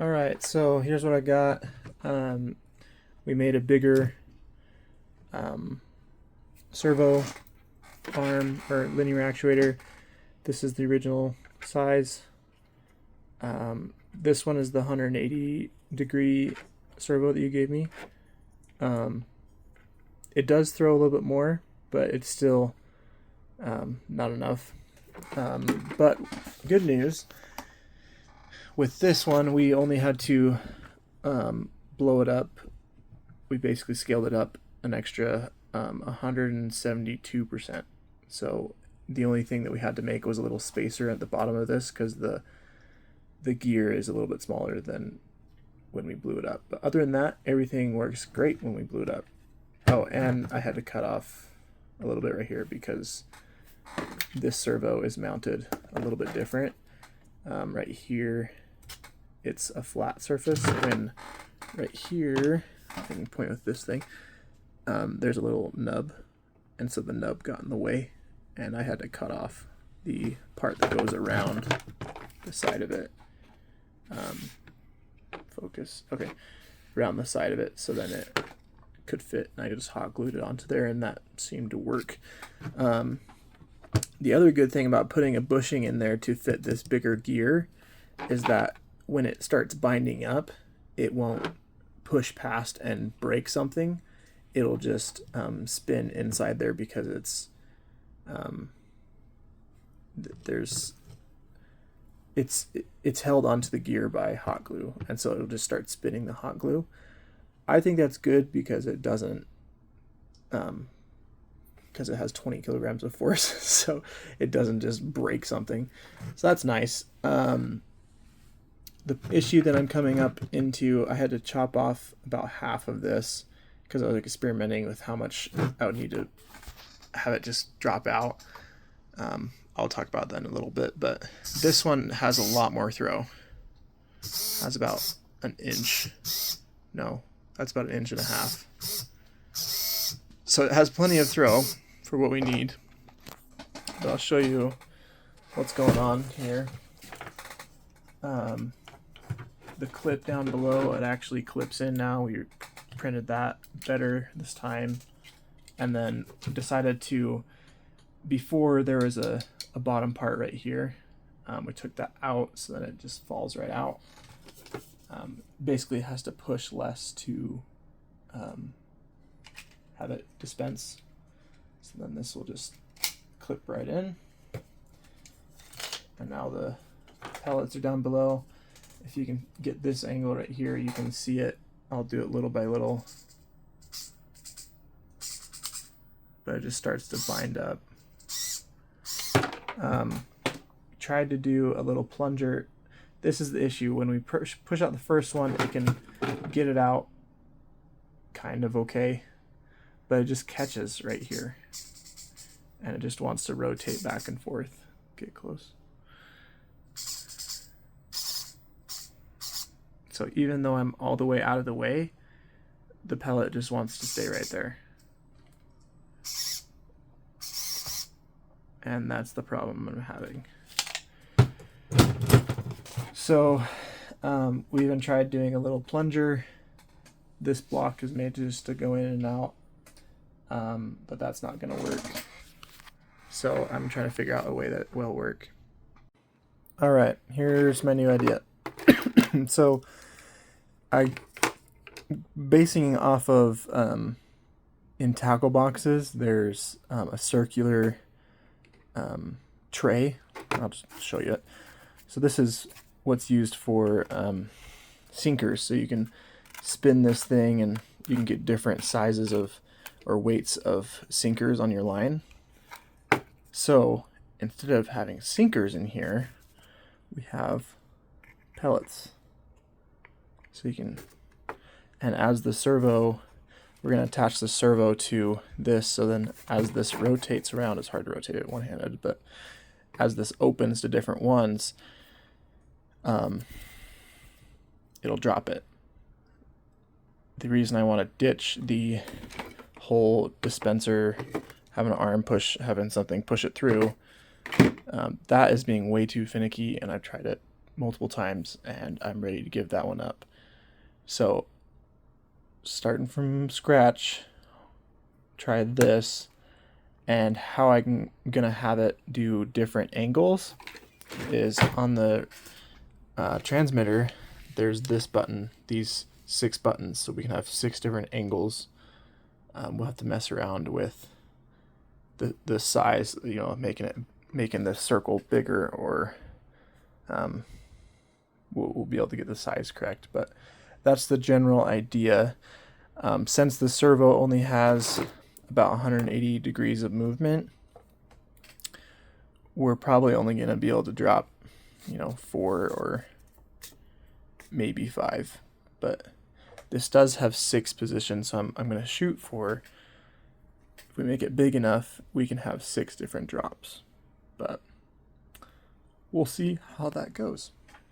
Alright, so here's what I got. We made a bigger um, servo arm or linear actuator. This is the original size. This one is the 180-degree servo that you gave me. It does throw a little bit more, but it's still not enough. But good news, with this one, we only had to blow it up. We basically scaled it up an extra 172%. So the only thing that we had to make was a little spacer at the bottom of this because the gear is a little bit smaller than when we blew it up. But other than that, everything works great when we blew it up. Oh, and I had to cut off a little bit right here because this servo is mounted a little bit different. Right here, it's a flat surface, when right here, I can point with this thing, there's a little nub, and so the nub got in the way, and I had to cut off the part that goes around the side of it. Focus, okay, around the side of it, so then it could fit, and I just hot glued it onto there, and that seemed to work. The other good thing about putting a bushing in there to fit this bigger gear is that when it starts binding up, it won't push past and break something. It'll just spin inside there because it's held onto the gear by hot glue, and so it'll just start spinning the hot glue. I think that's good because it doesn't because it has 20 kilograms of force, so it doesn't just break something. So that's nice. The issue that I'm coming up into, I had to chop off about half of this because I was experimenting with how much I would need to have it just drop out. I'll talk about that in a little bit, but this one has a lot more throw. Has about an inch. No, that's about an inch and a half. So it has plenty of throw for what we need. But I'll show you what's going on here. The clip down below, it actually clips in now. We printed that better this time. And then decided to, before there was a bottom part right here, we took that out so that it just falls right out. Basically it has to push less to have it dispense. So then this will just clip right in. And now the pellets are down below. If you can get this angle right here, you can see it. I'll do it little by little. But it just starts to bind up. Tried to do a little plunger. This is the issue. When we push out the first one, it can get it out kind of okay, but it just catches right here. And it just wants to rotate back and forth. Get close. So even though I'm all the way out of the way, the pellet just wants to stay right there. And that's the problem I'm having. So we even tried doing a little plunger. This block is made just to go in and out, but that's not going to work. So I'm trying to figure out a way that will work. All right, here's my new idea. So basing off of in tackle boxes, there's a circular tray. I'll just show you it. So this is what's used for sinkers. So you can spin this thing and you can get different sizes of or weights of sinkers on your line. So instead of having sinkers in here, we have pellets. So you can, and as the servo, we're going to attach the servo to this, so then as this rotates around, it's hard to rotate it one-handed, but as this opens to different ones, it'll drop it. The reason I want to ditch the whole dispenser, having an arm push, having something push it through, that is being way too finicky, and I've tried it multiple times, and I'm ready to give that one up. So starting from scratch, try this, and how I'm gonna have it do different angles is on the transmitter. There's this button, these 6 buttons, so we can have 6 different angles. We'll have to mess around with the size, making the circle bigger, or we'll be able to get the size correct. But that's the general idea. Since the servo only has about 180 degrees of movement, we're probably only going to be able to drop 4 or maybe 5. But this does have 6 positions, so I'm going to shoot for, if we make it big enough, we can have 6 different drops. But we'll see how that goes.